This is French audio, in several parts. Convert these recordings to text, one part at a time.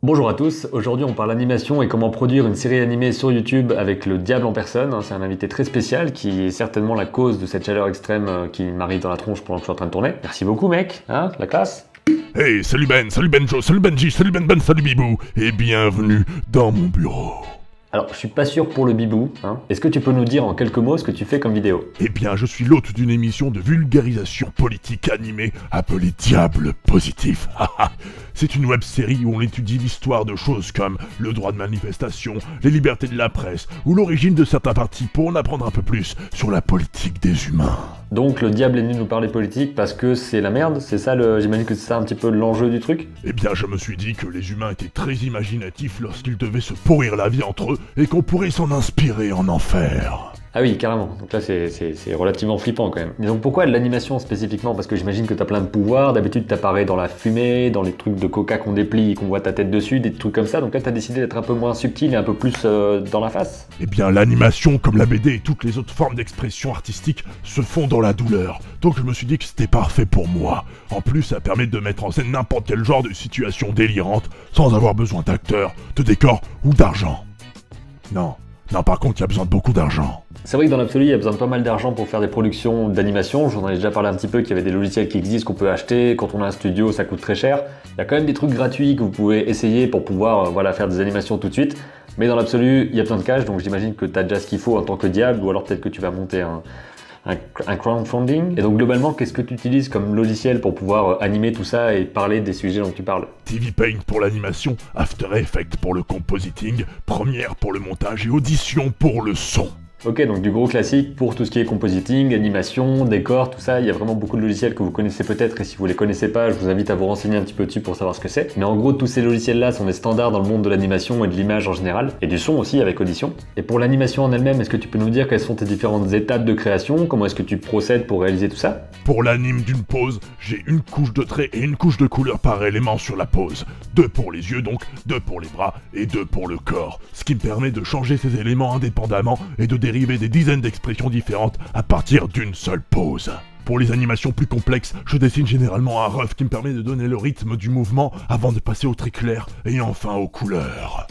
Bonjour à tous, aujourd'hui on parle animation et comment produire une série animée sur YouTube avec le diable en personne. C'est un invité très spécial qui est certainement la cause de cette chaleur extrême qui m'arrive dans la tronche pendant que je suis en train de tourner. Merci beaucoup mec, hein, la classe. Hey, salut Ben, salut Benjo, salut Benji, salut Ben, salut Bibou, et bienvenue dans mon bureau. Alors, je suis pas sûr pour le bibou, hein. Est-ce que tu peux nous dire en quelques mots ce que tu fais comme vidéo? Eh bien, je suis l'hôte d'une émission de vulgarisation politique animée appelée Diable Positif. C'est une web-série où on étudie l'histoire de choses comme le droit de manifestation, les libertés de la presse ou l'origine de certains partis pour en apprendre un peu plus sur la politique des humains. Donc le diable est venu nous parler politique parce que c'est la merde, c'est ça j'imagine que c'est ça un petit peu l'enjeu du truc? Eh bien, je me suis dit que les humains étaient très imaginatifs lorsqu'ils devaient se pourrir la vie entre eux et qu'on pourrait s'en inspirer en enfer. Ah oui, carrément. Donc là, c'est relativement flippant quand même. Mais donc pourquoi de l'animation spécifiquement? Parce que j'imagine que t'as plein de pouvoirs, d'habitude t'apparais dans la fumée, dans les trucs de coca qu'on déplie et qu'on voit ta tête dessus, des trucs comme ça. Donc là, t'as décidé d'être un peu moins subtil et un peu plus dans la face? Eh bien, l'animation, comme la BD et toutes les autres formes d'expression artistique, se font dans la douleur. Donc je me suis dit que c'était parfait pour moi. En plus, ça permet de mettre en scène n'importe quel genre de situation délirante, sans avoir besoin d'acteurs, de décors ou d'argent. Non, par contre, il y a besoin de beaucoup d'argent. C'est vrai que dans l'absolu, il y a besoin de pas mal d'argent pour faire des productions d'animation. J'en ai déjà parlé un petit peu, qu'il y avait des logiciels qui existent, qu'on peut acheter. Quand on a un studio, ça coûte très cher. Il y a quand même des trucs gratuits que vous pouvez essayer pour pouvoir faire des animations tout de suite. Mais dans l'absolu, il y a besoin de cash, donc j'imagine que tu as déjà ce qu'il faut en tant que diable, ou alors peut-être que tu vas monter un crowdfunding. Et donc globalement, qu'est-ce que tu utilises comme logiciel pour pouvoir animer tout ça et parler des sujets dont tu parles? TV Paint pour l'animation, After Effects pour le compositing, Premiere pour le montage et Audition pour le son. Ok, donc du gros classique pour tout ce qui est compositing, animation, décor, tout ça. Il y a vraiment beaucoup de logiciels que vous connaissez peut-être et si vous les connaissez pas, je vous invite à vous renseigner un petit peu dessus pour savoir ce que c'est. Mais en gros, tous ces logiciels-là sont des standards dans le monde de l'animation et de l'image en général, et du son aussi avec Audition. Et pour l'animation en elle-même, est-ce que tu peux nous dire quelles sont tes différentes étapes de création? Comment est-ce que tu procèdes pour réaliser tout ça? Pour l'anime d'une pose, j'ai une couche de traits et une couche de couleur par élément sur la pose. 2 pour les yeux donc, 2 pour les bras et 2 pour le corps. Ce qui me permet de changer ces éléments indépendamment et de dériver des dizaines d'expressions différentes à partir d'une seule pose. Pour les animations plus complexes, je dessine généralement un rough qui me permet de donner le rythme du mouvement avant de passer au trait clair et enfin aux couleurs.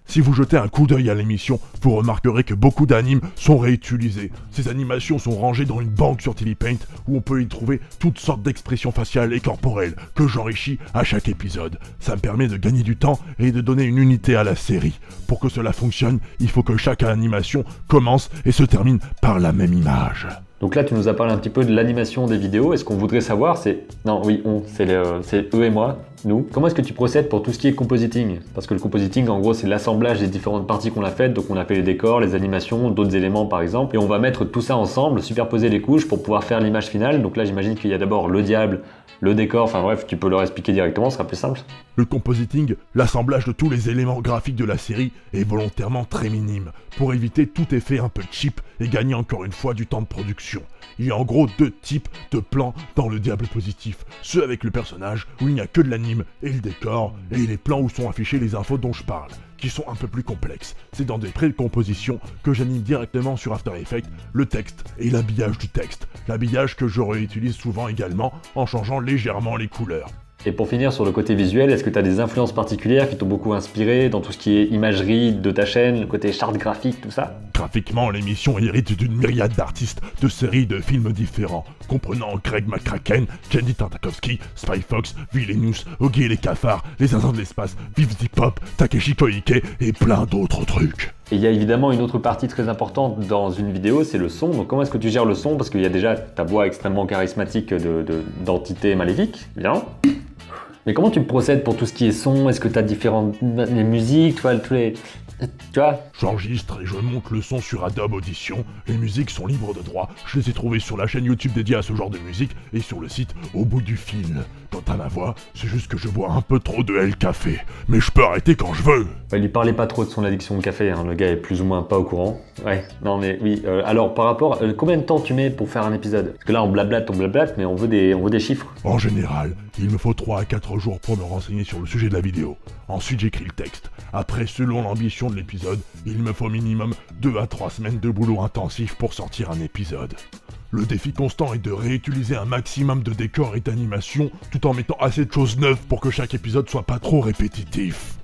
Si vous jetez un coup d'œil à l'émission, vous remarquerez que beaucoup d'animes sont réutilisés. Ces animations sont rangées dans une banque sur TV Paint où on peut y trouver toutes sortes d'expressions faciales et corporelles que j'enrichis à chaque épisode. Ça me permet de gagner du temps et de donner une unité à la série. Pour que cela fonctionne, il faut que chaque animation commence et se termine par la même image. Donc là, tu nous as parlé un petit peu de l'animation des vidéos. Et ce qu'on voudrait savoir, c'est... Non, oui, c'est eux et moi, nous. Comment est-ce que tu procèdes pour tout ce qui est compositing? Parce que le compositing, en gros, c'est l'assemblage des différentes parties qu'on a faites. Donc on a fait les décors, les animations, d'autres éléments par exemple. Et on va mettre tout ça ensemble, superposer les couches pour pouvoir faire l'image finale. Donc là, j'imagine qu'il y a d'abord le diable, le décor, enfin bref, tu peux leur expliquer directement, ce sera plus simple. Le compositing, l'assemblage de tous les éléments graphiques de la série, est volontairement très minime, pour éviter tout effet un peu cheap et gagner encore une fois du temps de production. Il y a en gros 2 types de plans dans le Diable Positif, ceux avec le personnage où il n'y a que de l'anime et le décor, et les plans où sont affichées les infos dont je parle, qui sont un peu plus complexes. C'est dans des pré-compositions que j'anime directement sur After Effects le texte et l'habillage du texte, l'habillage que je réutilise souvent également en changeant légèrement les couleurs. Et pour finir sur le côté visuel, est-ce que tu as des influences particulières qui t'ont beaucoup inspiré dans tout ce qui est imagerie de ta chaîne, le côté charte graphique, tout ça? Graphiquement, l'émission hérite d'une myriade d'artistes, de séries de films différents, comprenant Greg McCracken, Kenny Tartakovsky, Spy Fox, Villainous, Oggy et les cafards, les zinzins de l'espace, Viv Pop, Takeshi Koike et plein d'autres trucs. Et il y a évidemment une autre partie très importante dans une vidéo, c'est le son. Donc comment est-ce que tu gères le son? Parce qu'il y a déjà ta voix extrêmement charismatique d'entité maléfique, évidemment. Mais comment tu procèdes pour tout ce qui est son? Est-ce que tu as différentes musiques, tu vois? J'enregistre et je monte le son sur Adobe Audition. Les musiques sont libres de droit. Je les ai trouvées sur la chaîne YouTube dédiée à ce genre de musique et sur le site Au bout du fil. Quant à ma voix, c'est juste que je bois un peu trop de L café. Mais je peux arrêter quand je veux. Ouais, lui parlez pas trop de son addiction au café, hein. Le gars est plus ou moins pas au courant. Ouais, non mais oui. Alors par rapport, combien de temps tu mets pour faire un épisode? Parce que là on blablate, mais on veut des chiffres. En général, il me faut 3 à 4 jours pour me renseigner sur le sujet de la vidéo. Ensuite j'écris le texte. Après, selon l'ambition de l'épisode, il me faut minimum 2 à 3 semaines de boulot intensif pour sortir un épisode. Le défi constant est de réutiliser un maximum de décors et d'animations tout en mettant assez de choses neuves pour que chaque épisode soit pas trop répétitif.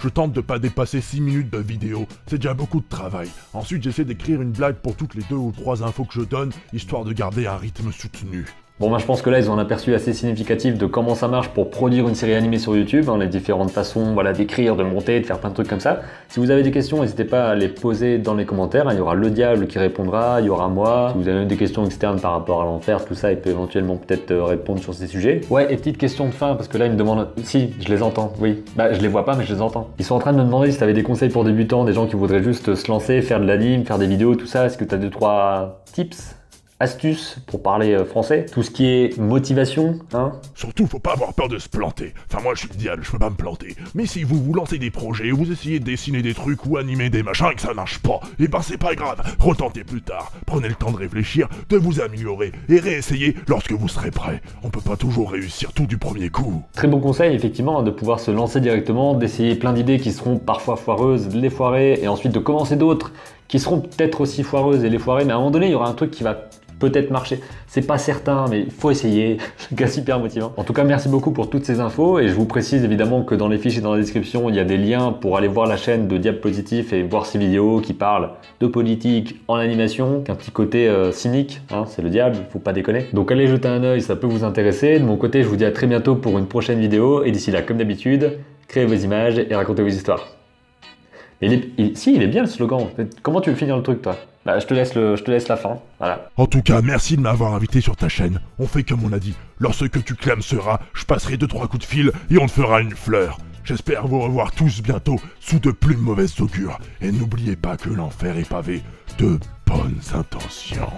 Je tente de pas dépasser 6 minutes de vidéo, c'est déjà beaucoup de travail. Ensuite j'essaie d'écrire une blague pour toutes les 2 ou 3 infos que je donne, histoire de garder un rythme soutenu. Bon, je pense que là, ils ont un aperçu assez significatif de comment ça marche pour produire une série animée sur YouTube, les différentes façons d'écrire, de monter, de faire plein de trucs comme ça. Si vous avez des questions, n'hésitez pas à les poser dans les commentaires. Il y aura le diable qui répondra, il y aura moi. Si vous avez des questions externes par rapport à l'enfer, tout ça, il peut éventuellement peut-être répondre sur ces sujets. Ouais, et petite question de fin, parce que là, ils me demandent... Si, je les entends, oui. Je les vois pas, mais je les entends. Ils sont en train de me demander si tu avais des conseils pour débutants, des gens qui voudraient juste se lancer, faire de l'anime, faire des vidéos, tout ça. Est-ce que tu as 2-3 tips, astuces pour parler français, tout ce qui est motivation, Surtout, faut pas avoir peur de se planter. Enfin, moi, je suis le diable, je peux pas me planter. Mais si vous lancez des projets, vous essayez de dessiner des trucs ou animer des machins et que ça marche pas, c'est pas grave. Retentez plus tard. Prenez le temps de réfléchir, de vous améliorer et réessayez lorsque vous serez prêt. On peut pas toujours réussir tout du premier coup. Très bon conseil, effectivement, de pouvoir se lancer directement, d'essayer plein d'idées qui seront parfois foireuses, de les foirer, et ensuite de commencer d'autres qui seront peut-être aussi foireuses et les foirer, mais à un moment donné, il y aura un truc qui va peut-être marcher. C'est pas certain, mais il faut essayer. C'est un gars super motivant. En tout cas, merci beaucoup pour toutes ces infos et je vous précise évidemment que dans les fiches et dans la description, il y a des liens pour aller voir la chaîne de Diable Positif et voir ses vidéos qui parlent de politique en animation, qu'un petit côté cynique, c'est le diable, faut pas déconner. Donc allez jeter un œil, ça peut vous intéresser. De mon côté, je vous dis à très bientôt pour une prochaine vidéo et d'ici là, comme d'habitude, créez vos images et racontez vos histoires. Il est bien le slogan. Comment tu veux finir le truc, toi? Je te laisse la fin, voilà. En tout cas, merci de m'avoir invité sur ta chaîne. On fait comme on a dit. Lorsque tu clames sera, je passerai 2-3 coups de fil et on te fera une fleur. J'espère vous revoir tous bientôt sous de plus mauvaises augures. Et n'oubliez pas que l'enfer est pavé de bonnes intentions.